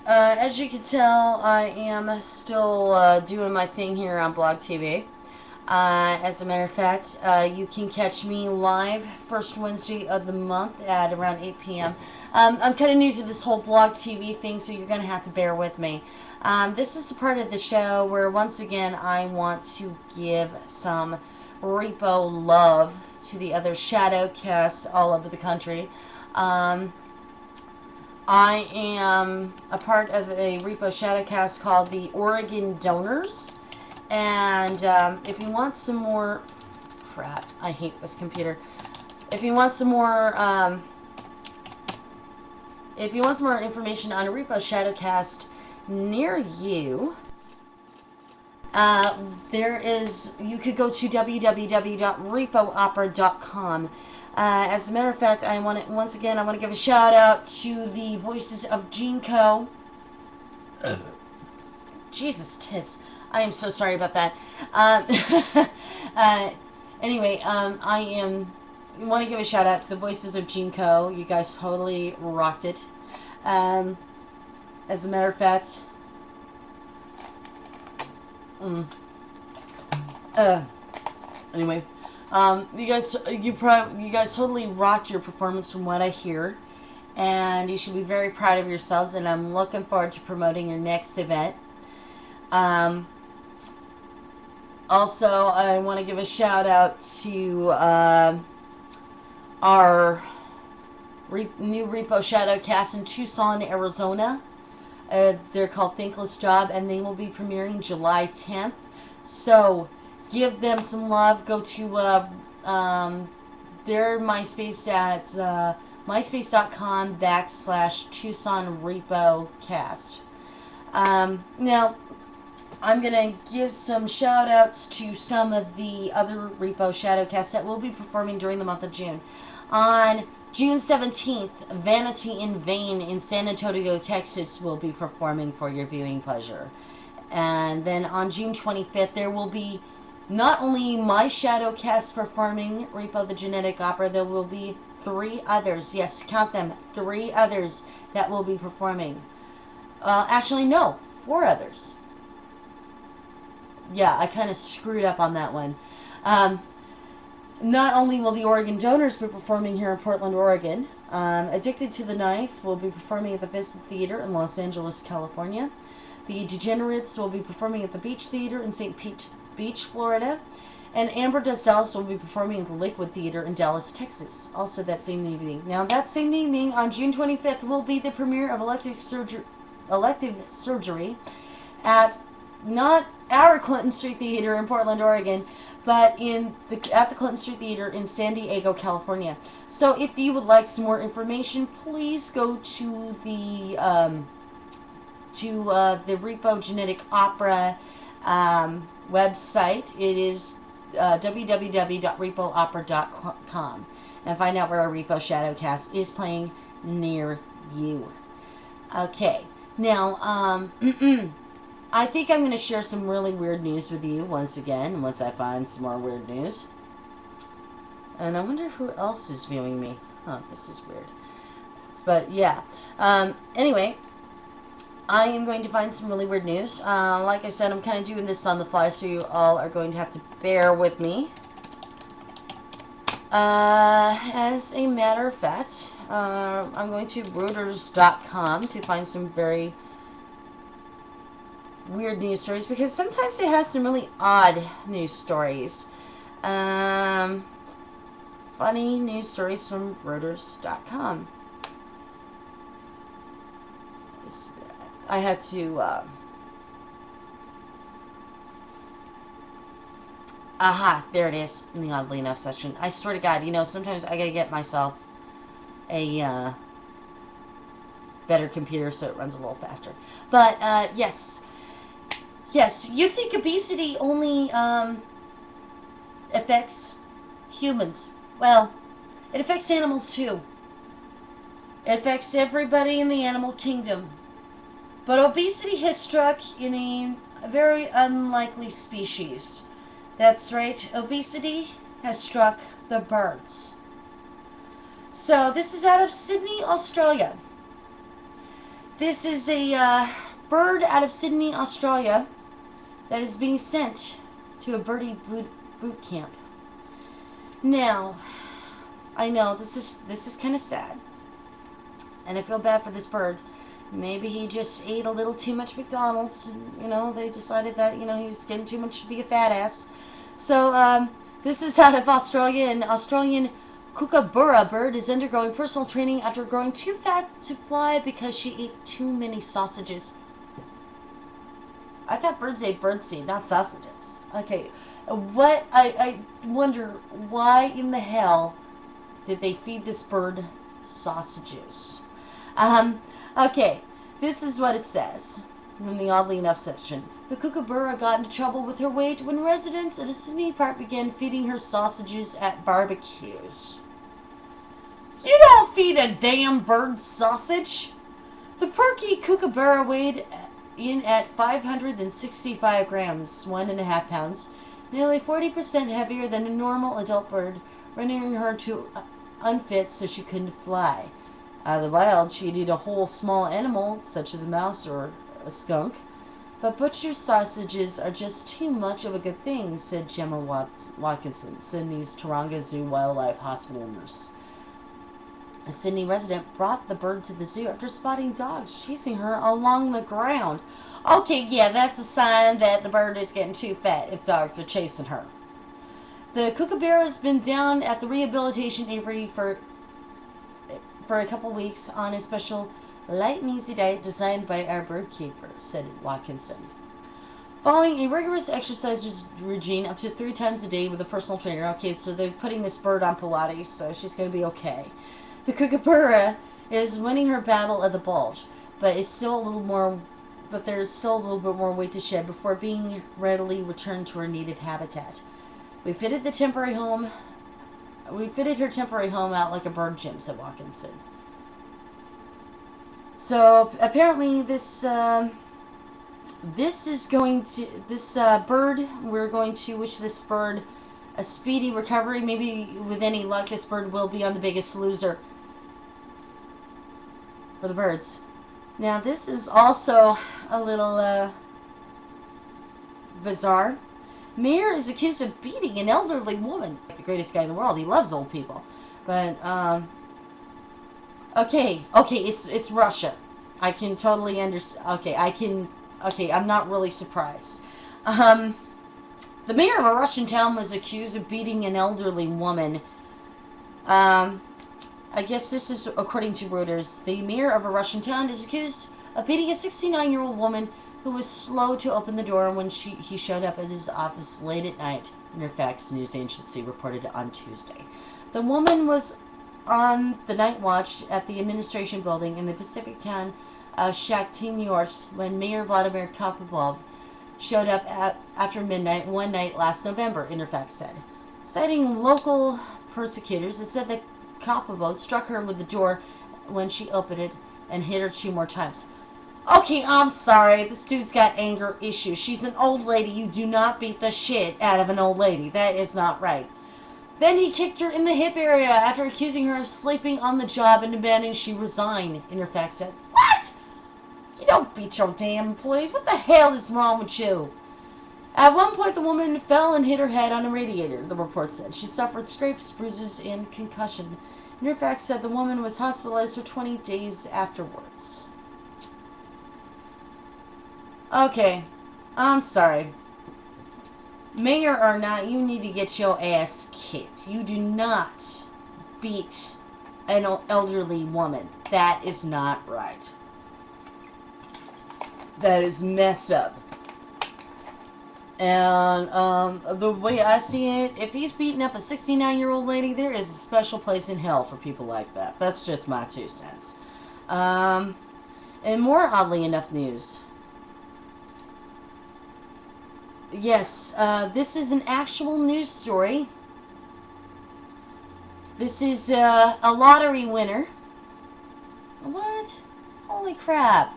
As you can tell, I am still doing my thing here on BlogTV. As a matter of fact, you can catch me live first Wednesday of the month at around 8 p.m. I'm kind of new to this whole BlogTV thing, so you're going to have to bear with me. This is a part of the show where, once again, I want to give some repo love to the other shadow casts all over the country. I am a part of a repo shadowcast called the Oregon Donors. And if you want some more... Crap, I hate this computer. If you want some more... information on a repo shadowcast near you, you could go to www.repoopera.com. As a matter of fact, I want to give a shout out to the voices of Jinko. Jesus, tis. I am so sorry about that. Anyway, I want to give a shout out to the voices of Jinko. You guys totally rocked it. As a matter of fact, anyway. You guys totally rocked your performance from what I hear, and you should be very proud of yourselves, and I'm looking forward to promoting your next event. Also, I want to give a shout out to our new Repo Shadowcast in Tucson, Arizona. They're called Thankless Job, and they will be premiering July 10th. So, give them some love. Go to their MySpace at myspace.com/Tucson RepoCast. Now, I'm going to give some shout outs to some of the other Repo Shadowcasts that will be performing during the month of June. On June 17th, Vanity in Vain in San Antonio, Texas will be performing for your viewing pleasure. And then on June 25th, there will be not only my Shadowcast performing Repo the Genetic Opera, there will be 3 others. Yes, count them. 3 others that will be performing. Actually, no. 4 others. Yeah, I kind of screwed up on that one. Not only will the Oregon Donors be performing here in Portland, Oregon, Addicted to the Knife will be performing at the Vista Theater in Los Angeles, California. The Degenerates will be performing at the Beach Theater in St. Beach, Florida. And Amber Does Dallas will be performing at the Lakewood Theater in Dallas, Texas, also that same evening. Now, that same evening, on June 25th, will be the premiere of Elective Surgery at not our Clinton Street Theater in Portland, Oregon, but at the Clinton Street Theater in San Diego, California. So if you would like some more information, please go to the Repo Genetic Opera website. It is www.repoopera.com, and find out where our Repo Shadowcast is playing near you. Okay, now I think I'm going to share some really weird news with you once again, once I find some more weird news. And I wonder who else is viewing me. Oh, this is weird. But, yeah. Anyway, I am going to find some really weird news. Like I said, I'm kind of doing this on the fly, so you all are going to have to bear with me. As a matter of fact, I'm going to Reuters.com to find some very weird news stories, because sometimes it has some really odd news stories. Funny news stories from Reuters.com. I had to aha, there it is, in the oddly enough section. I swear to God, you know, sometimes I gotta get myself a better computer so it runs a little faster. But yes, you think obesity only affects humans. Well, it affects animals too. It affects everybody in the animal kingdom. But obesity has struck in a very unlikely species. That's right, obesity has struck the birds. So this is out of Sydney, Australia. This is a bird out of Sydney, Australia, that is being sent to a birdie boot camp. Now, I know this is kind of sad, and I feel bad for this bird. Maybe he just ate a little too much McDonald's. You know, they decided that, you know, he was getting too much to be a fat ass. So, this is out of Australia. An Australian kookaburra bird is undergoing personal training after growing too fat to fly because she ate too many sausages. I thought birds ate birdseed, not sausages. Okay, I wonder why in the hell did they feed this bird sausages? Okay, this is what it says from the oddly enough section. The kookaburra got into trouble with her weight when residents at a Sydney park began feeding her sausages at barbecues. You don't feed a damn bird sausage! The perky kookaburra weighed in at 565 grams, 1.5 pounds, nearly 40% heavier than a normal adult bird, rendering her too unfit so she couldn't fly. Out of the wild, she'd eat a whole small animal, such as a mouse or a skunk. But butcher's sausages are just too much of a good thing, said Gemma Watkinson, Sydney's Taronga Zoo Wildlife Hospital nurse. A Sydney resident brought the bird to the zoo after spotting dogs chasing her along the ground. Okay, yeah, that's a sign that the bird is getting too fat if dogs are chasing her. The kookaburra has been down at the rehabilitation aviary for a couple weeks on a special light and easy diet designed by our bird keeper, said Watkinson. Following a rigorous exercise regime up to 3 times a day with a personal trainer. Okay, so they're putting this bird on Pilates, so she's going to be okay. The kookaburra is winning her battle at the bulge, but there's still a little bit more weight to shed before being readily returned to her native habitat. We fitted her temporary home out like a bird gym, said Watkinson. So apparently this bird, we're going to wish this bird a speedy recovery. Maybe with any luck, this bird will be on The Biggest Loser for the birds. Now this is also a little bizarre. Mayor is accused of beating an elderly woman. The greatest guy in the world. He loves old people. But, okay, it's Russia. I can totally understand. Okay, I'm not really surprised. The mayor of a Russian town was accused of beating an elderly woman. I guess this is according to Reuters. The mayor of a Russian town is accused of beating a 69-year-old woman who was slow to open the door when he showed up at his office late at night, Fairfax News Agency reported on Tuesday. The woman was on the night watch at the administration building in the Pacific town of Shakhty-Norsk when Mayor Vladimir Kopylov showed up after midnight one night last November, Interfax said. Citing local prosecutors, it said that Kopylov struck her with the door when she opened it and hit her 2 more times. Okay, I'm sorry. This dude's got anger issues. She's an old lady. You do not beat the shit out of an old lady. That is not right. Then he kicked her in the hip area after accusing her of sleeping on the job and demanding she resign, Interfax said. What? You don't beat your damn employees. What the hell is wrong with you? At one point, the woman fell and hit her head on a radiator, the report said. She suffered scrapes, bruises, and concussion. Interfax said the woman was hospitalized for 20 days afterwards. Okay, I'm sorry. Mayor or not, you need to get your ass kicked. You do not beat an elderly woman. That is not right. That is messed up. And the way I see it, if he's beating up a 69-year-old lady, there is a special place in hell for people like that. That's just my 2 cents. And more oddly enough news. Yes, this is an actual news story. This is a lottery winner. What? Holy crap.